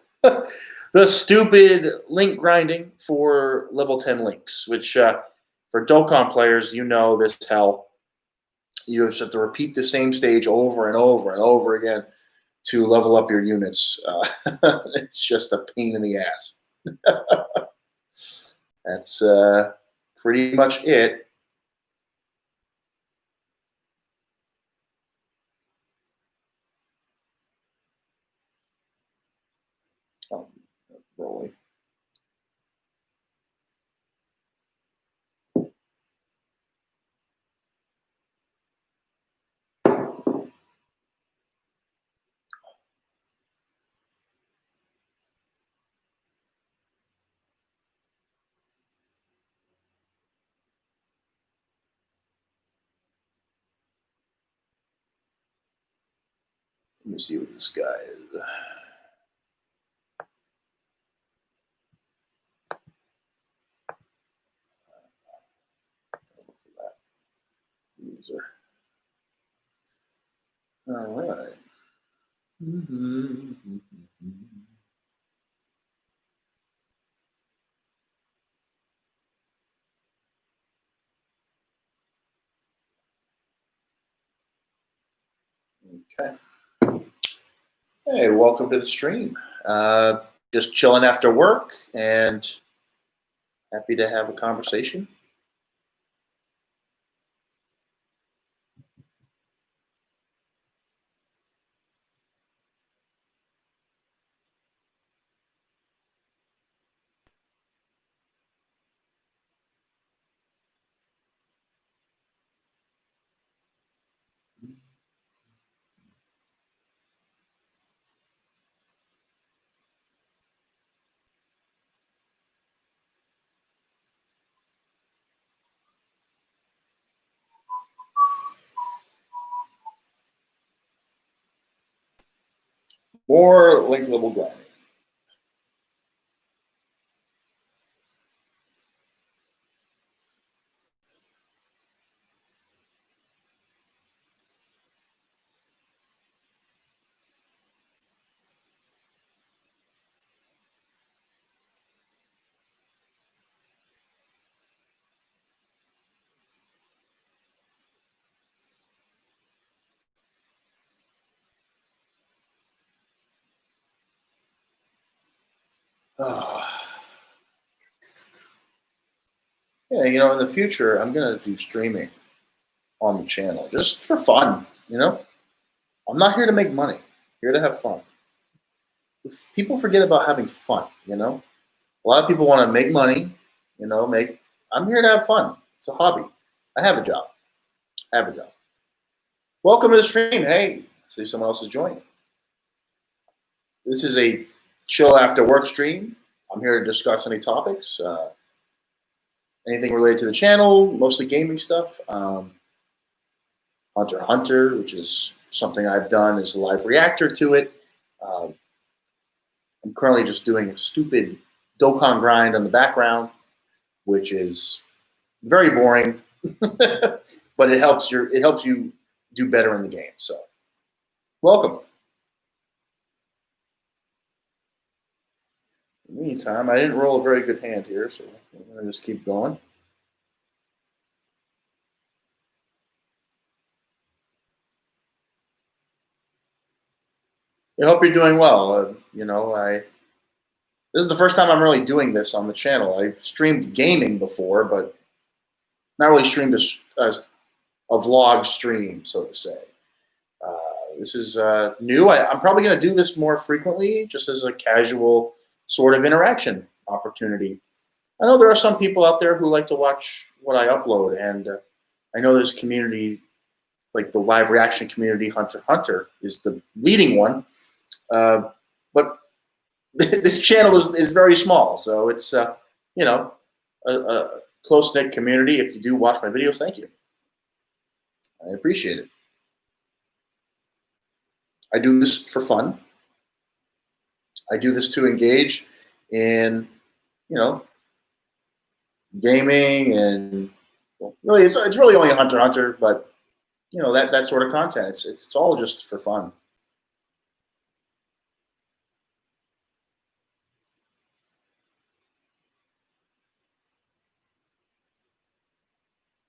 the stupid link grinding for level 10 links, which for Dokkan players, this hell. You have to repeat the same stage over and over and over again to level up your units. It's just a pain in the ass. That's pretty much it. Oh, rolling. Let me see what this guy is. User. All right. Okay. Hey, welcome to the stream. Just chilling after work and happy to have a conversation. More link level grinding. Ah. Yeah, in the future, I'm gonna do streaming on the channel just for fun. I'm not here to make money. I'm here to have fun. People forget about having fun. A lot of people want to make money. Make. I'm here to have fun. It's a hobby. I have a job. I have a job. Welcome to the stream. Hey, see someone else is joining. This is a chill after work stream. I'm here to discuss any topics, anything related to the channel, mostly gaming stuff. Hunter x Hunter, which is something I've done as a live reactor to it. I'm currently just doing a stupid Dokkan grind on the background, which is very boring, but it helps you do better in the game. So, welcome. In the meantime, I didn't roll a very good hand here, so I'm going to just keep going. I hope you're doing well. This is the first time I'm really doing this on the channel. I've streamed gaming before, but not really streamed a vlog stream, so to say. This is new. I'm probably going to do this more frequently, just as a casual sort of interaction opportunity. I know there are some people out there who like to watch what I upload, and I know there's community, like the live reaction community, Hunter x Hunter is the leading one. But this channel is very small, so it's a close-knit community. If you do watch my videos, thank you. I appreciate it. I do this for fun. I do this to engage in, gaming and really, it's really only Hunter x Hunter, but that sort of content. It's all just for fun.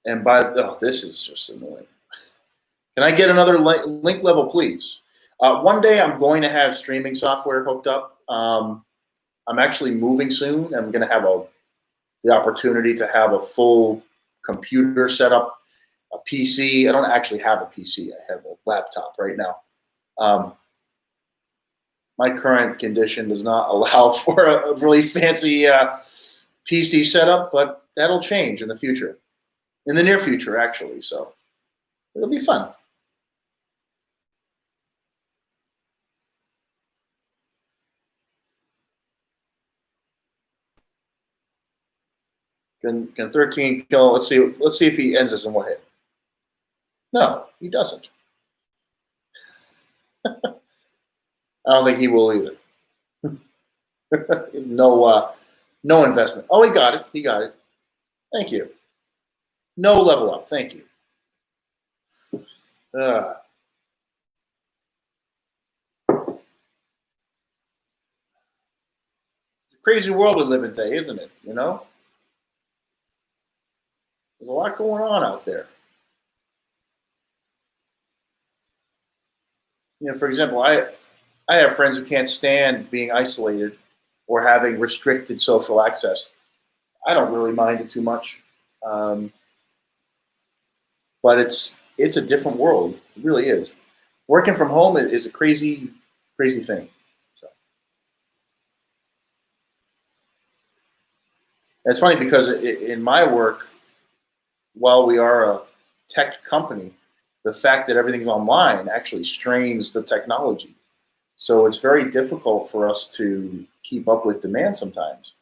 And this is just annoying. Can I get another link level, please? One day I'm going to have streaming software hooked up. I'm actually moving soon. I'm going to have the opportunity to have a full computer set up, a PC. I don't actually have a PC. I have a laptop right now. My current condition does not allow for a really fancy PC setup, but that'll change in the future, in the near future, actually. So it'll be fun. Can 13 kill? Let's see if he ends this in one hit. No, he doesn't. I don't think he will either. There's no investment. Oh, he got it. He got it. Thank you. No level up. Thank you. Crazy world we live in today, isn't it? There's a lot going on out there. For example, I have friends who can't stand being isolated or having restricted social access. I don't really mind it too much, um, but it's a different world. It really is. Working from home is a crazy thing. So it's funny because in my work, while we are a tech company, the fact that everything's online actually strains the technology. So it's very difficult for us to keep up with demand sometimes.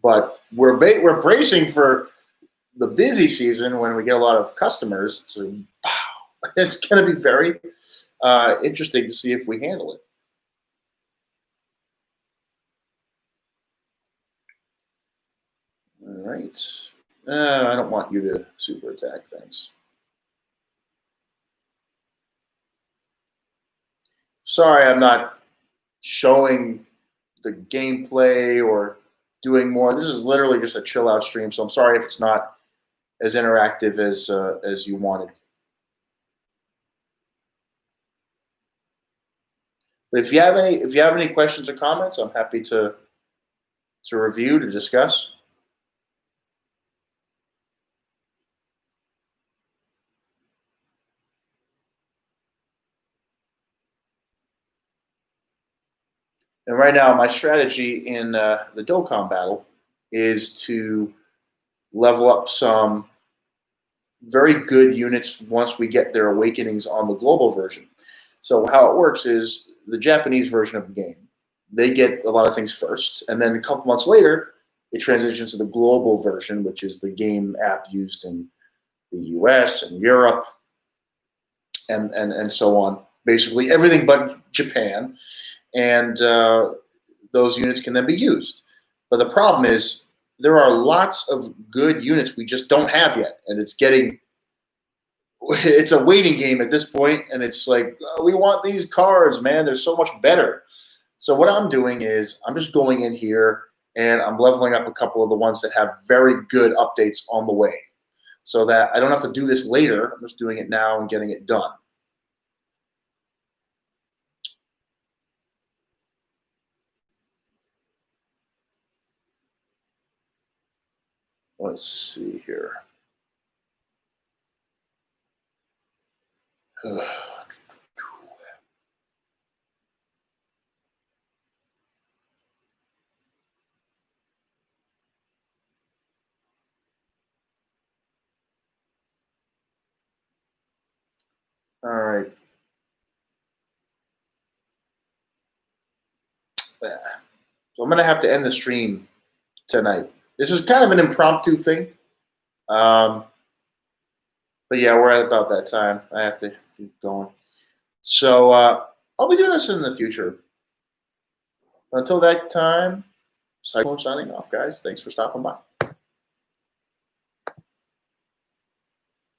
But we're bracing for the busy season when we get a lot of customers. So wow, it's going to be very interesting to see if we handle it. All right. I don't want you to super attack things. Sorry, I'm not showing the gameplay or doing more. This is literally just a chill out stream, so I'm sorry if it's not as interactive as you wanted. But if you have any questions or comments, I'm happy to review to discuss. And right now, my strategy in the Dokkan battle is to level up some very good units once we get their awakenings on the global version. So how it works is the Japanese version of the game. They get a lot of things first, and then a couple months later, it transitions to the global version, which is the game app used in the U.S. and Europe, and so on. Basically, everything but Japan, and those units can then be used. But the problem is there are lots of good units we just don't have yet, and it's a waiting game at this point, and it's like we want these cards, man. They're so much better. So what I'm doing is I'm just going in here and I'm leveling up a couple of the ones that have very good updates on the way, so that I don't have to do this later. I'm just doing it now and getting it done. Let's see here. All right. So I'm gonna have to end the stream tonight. This was kind of an impromptu thing, um, but yeah, we're at about that time. I have to keep going. So I'll be doing this in the future. Until that time, CyClone signing off, guys. Thanks for stopping by.